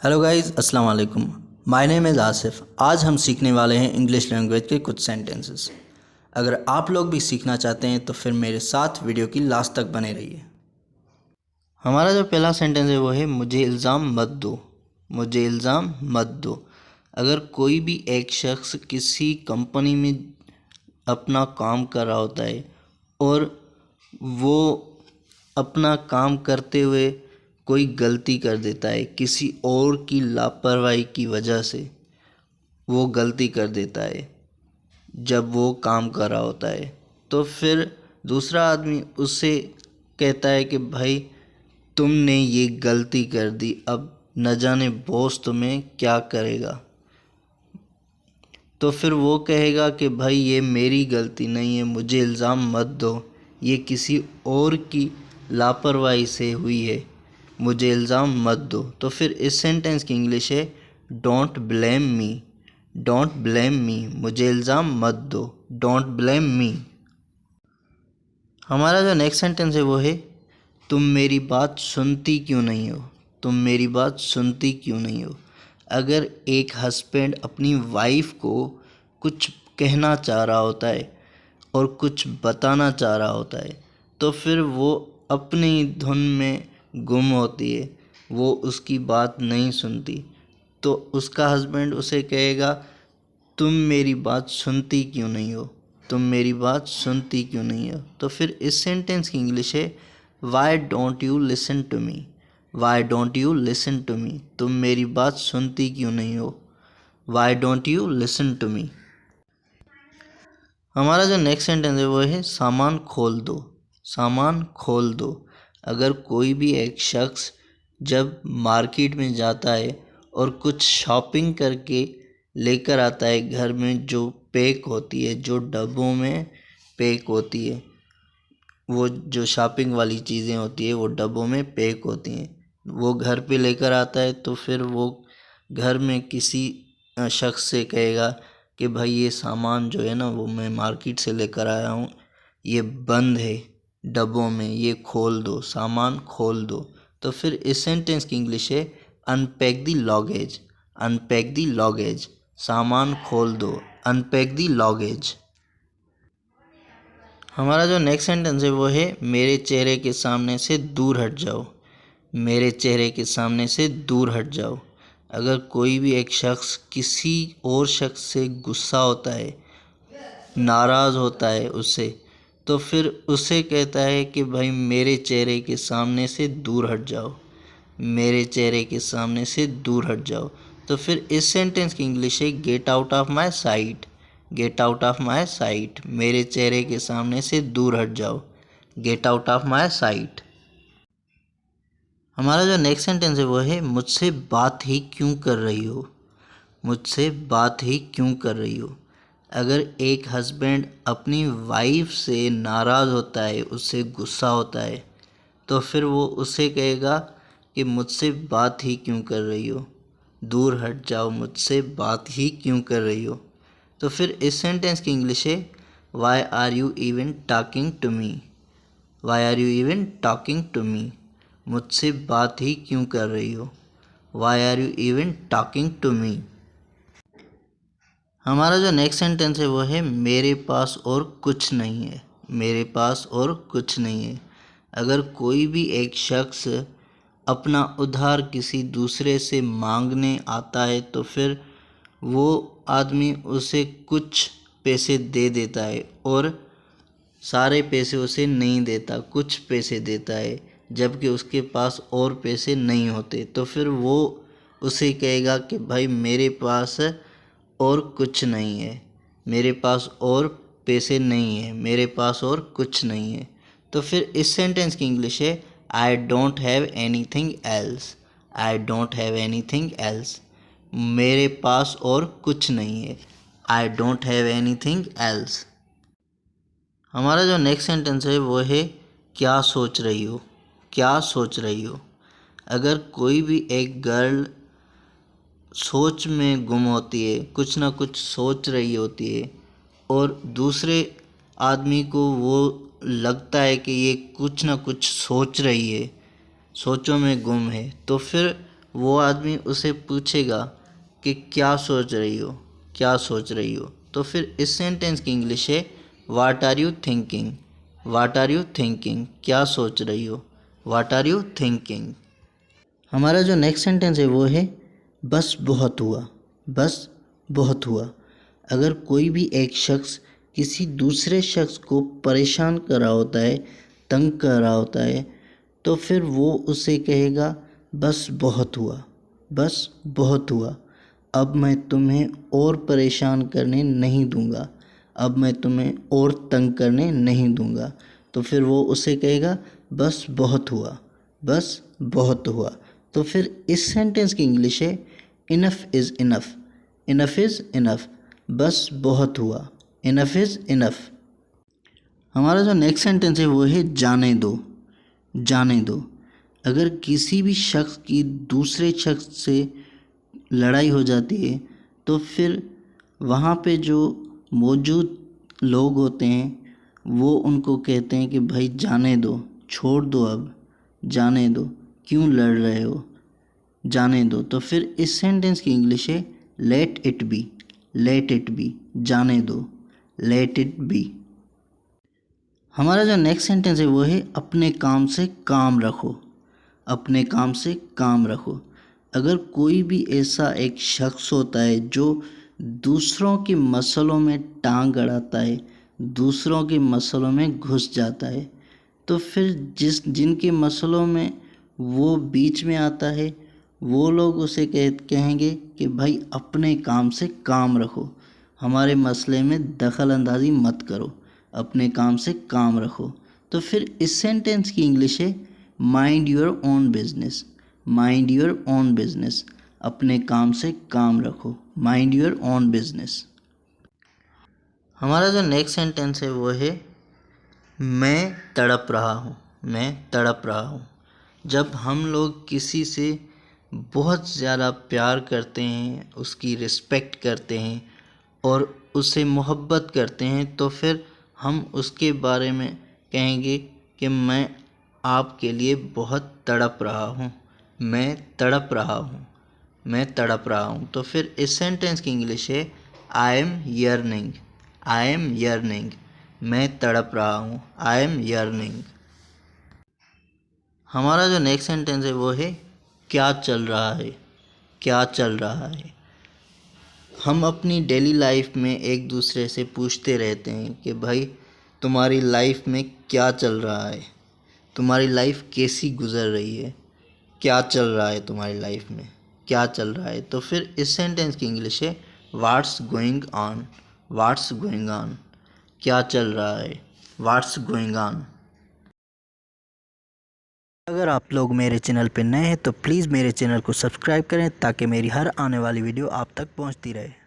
Hello guys, अस्सलाम वालेकुम। My name is Asif. आज हम सीखने वाले हैं इंग्लिश लैंग्वेज के कुछ सेंटेंसेस। अगर आप लोग भी सीखना चाहते हैं तो फिर मेरे साथ वीडियो की लास्ट तक बने रहिए। हमारा जो पहला सेंटेंस है वो है मुझे इल्ज़ाम मत दो। मुझे इल्ज़ाम मत दो। अगर कोई भी एक शख्स किसी कंपनी में अपना काम कर रहा होता है और वो अपना काम करते हुए कोई गलती कर देता है, किसी और की लापरवाही की वजह से वो गलती कर देता है जब वो काम कर रहा होता है, तो फिर दूसरा आदमी उससे कहता है कि भाई तुमने ये गलती कर दी, अब न जाने बॉस तुम्हें क्या करेगा। तो फिर वो कहेगा कि भाई ये मेरी गलती नहीं है, मुझे इल्ज़ाम मत दो, ये किसी और की लापरवाही से हुई है, मुझे इल्ज़ाम मत दो। तो फिर इस सेंटेंस की इंग्लिश है don't blame me. Don't blame me, मुझे इल्ज़ाम मत दो, डोंट ब्लेम मी। हमारा जो नेक्स्ट सेंटेंस है वो है तुम मेरी बात सुनती क्यों नहीं हो। तुम मेरी बात सुनती क्यों नहीं हो। अगर एक हस्बैंड अपनी वाइफ को कुछ कहना चाह रहा होता है और कुछ बताना चाह रहा होता है, तो फिर वो अपनी धुन में गुम होती है, वो उसकी बात नहीं सुनती, तो उसका हस्बैंड उसे कहेगा तुम मेरी बात सुनती क्यों नहीं हो। तुम मेरी बात सुनती क्यों नहीं हो। तो फिर इस सेंटेंस की इंग्लिश है why don't you listen to me. Why don't you listen to me, तुम मेरी बात सुनती क्यों नहीं हो। Why don't you listen to me. हमारा जो नेक्स्ट सेंटेंस है वो है सामान खोल दो। सामान खोल दो। अगर कोई भी एक शख्स जब मार्केट में जाता है और कुछ शॉपिंग करके लेकर आता है घर में, जो पैक होती है, जो डब्बों में पैक होती है, वो जो शॉपिंग वाली चीज़ें होती है वो डब्बों में पैक होती हैं, वो घर पे लेकर आता है, तो फिर वो घर में किसी शख्स से कहेगा कि भाई ये सामान जो है ना वो मैं मार्केट से लेकर आया हूँ, ये बंद है डब्बों में, ये खोल दो, सामान खोल दो। तो फिर इस सेंटेंस की इंग्लिश है unpack the luggage. Unpack the luggage, सामान खोल दो, अनपैक द लॉगेज। हमारा जो नेक्स्ट सेंटेंस है वो है मेरे चेहरे के सामने से दूर हट जाओ। मेरे चेहरे के सामने से दूर हट जाओ। अगर कोई भी एक शख्स किसी और शख्स से गुस्सा होता है, नाराज़ होता है उससे, तो फिर उसे कहता है कि भाई मेरे चेहरे के सामने से दूर हट जाओ। मेरे चेहरे के सामने से दूर हट जाओ। तो फिर इस सेंटेंस की इंग्लिश है get out of my site. Get out of my site, मेरे चेहरे के सामने से दूर हट जाओ। Get out of my site. हमारा जो नेक्स्ट सेंटेंस है वो है मुझसे बात ही क्यों कर रही हो। मुझसे बात ही क्यों कर रही हो। अगर एक हस्बैंड अपनी वाइफ से नाराज़ होता है, उससे गुस्सा होता है, तो फिर वो उसे कहेगा कि मुझसे बात ही क्यों कर रही हो, दूर हट जाओ, मुझसे बात ही क्यों कर रही हो। तो फिर इस सेंटेंस की इंग्लिश है why are you even talking to me. Why are you even talking to me, मुझसे बात ही क्यों कर रही हो। Why are you even talking to me. हमारा जो नेक्स्ट सेंटेंस है वो है मेरे पास और कुछ नहीं है। मेरे पास और कुछ नहीं है। अगर कोई भी एक शख्स अपना उधार किसी दूसरे से मांगने आता है, तो फिर वो आदमी उसे कुछ पैसे दे देता है और सारे पैसे उसे नहीं देता, कुछ पैसे देता है, जबकि उसके पास और पैसे नहीं होते। तो फिर वो उसे कहेगा कि भाई मेरे पास और कुछ नहीं है, मेरे पास और पैसे नहीं है, मेरे पास और कुछ नहीं है। तो फिर इस सेंटेंस की इंग्लिश है I don't have anything else. I don't have anything else, मेरे पास और कुछ नहीं है। I don't have anything else. हमारा जो नेक्स्ट सेंटेंस है वो है क्या सोच रही हो। क्या सोच रही हो। अगर कोई भी एक गर्ल सोच में गुम होती है, कुछ ना कुछ सोच रही होती है, और दूसरे आदमी को वो लगता है कि ये कुछ ना कुछ सोच रही है, सोचों में गुम है, तो फिर वो आदमी उसे पूछेगा कि क्या सोच रही हो, क्या सोच रही हो। तो फिर इस सेंटेंस की इंग्लिश है what are you thinking, what are you thinking, क्या सोच रही हो, व्हाट आर यू थिंकिंग। हमारा जो नेक्स्ट सेंटेंस है वो है बस बहुत हुआ, बस बहुत हुआ। अगर कोई भी एक शख्स किसी दूसरे शख्स को परेशान कर रहा होता है, तंग कर रहा होता है, तो फिर वो उसे कहेगा बस बहुत हुआ, बस बहुत हुआ। अब मैं तुम्हें और परेशान करने नहीं दूंगा, अब मैं तुम्हें और तंग करने नहीं दूंगा। तो फिर वो उसे कहेगा बस बहुत हुआ, बस बहुत हुआ। तो फिर इस सेंटेंस की इंग्लिश है enough is enough, enough is enough, बस बहुत हुआ, इनफ इज़ इनफ। हमारा जो नेक्स्ट सेंटेंस है वो है जाने दो, जाने दो। अगर किसी भी शख्स की दूसरे शख्स से लड़ाई हो जाती है तो फिर वहाँ पे जो मौजूद लोग होते हैं वो उनको कहते हैं कि भाई जाने दो, छोड़ दो, अब जाने दो, क्यों लड़ रहे हो, जाने दो। तो फिर इस सेंटेंस की इंग्लिश है let it be, let it be, जाने दो, लेट इट बी। हमारा जो नेक्स्ट सेंटेंस है वो है अपने काम से काम रखो, अपने काम से काम रखो। अगर कोई भी ऐसा एक शख्स होता है जो दूसरों के मसलों में टांग अड़ाता है, दूसरों के मसलों में घुस जाता है, तो फिर जिनके मसलों में वो बीच में आता है वो लोग उसे कहेंगे कि भाई अपने काम से काम रखो, हमारे मसले में दखल अंदाज़ी मत करो, अपने काम से काम रखो। तो फिर इस सेंटेंस की इंग्लिश है mind your own business, mind your own business, अपने काम से काम रखो, माइंड योर ओन बिजनेस। हमारा जो नेक्स्ट सेंटेंस है वो है मैं तड़प रहा हूँ, मैं तड़प रहा हूँ। जब हम लोग किसी से बहुत ज़्यादा प्यार करते हैं, उसकी रिस्पेक्ट करते हैं और उससे मोहब्बत करते हैं तो फिर हम उसके बारे में कहेंगे कि मैं आपके लिए बहुत तड़प रहा हूँ, मैं तड़प रहा हूँ, मैं तड़प रहा हूँ। तो फिर इस सेंटेंस की इंग्लिश है I am yearning, I am yearning, मैं तड़प रहा हूँ, आई एम यर्निंग। हमारा जो नेक्स्ट सेंटेंस है वो है क्या चल रहा है, क्या चल रहा है। हम अपनी डेली लाइफ में एक दूसरे से पूछते रहते हैं कि भाई तुम्हारी लाइफ में क्या चल रहा है, तुम्हारी लाइफ कैसी गुज़र रही है, क्या चल रहा है तुम्हारी लाइफ में, क्या चल रहा है। तो फिर इस सेंटेंस की इंग्लिश है what's going on, what's going on, क्या चल रहा है, व्हाट्स गोइंग ऑन। अगर आप लोग मेरे चैनल पर नए हैं तो प्लीज़ मेरे चैनल को सब्सक्राइब करें ताकि मेरी हर आने वाली वीडियो आप तक पहुंचती रहे।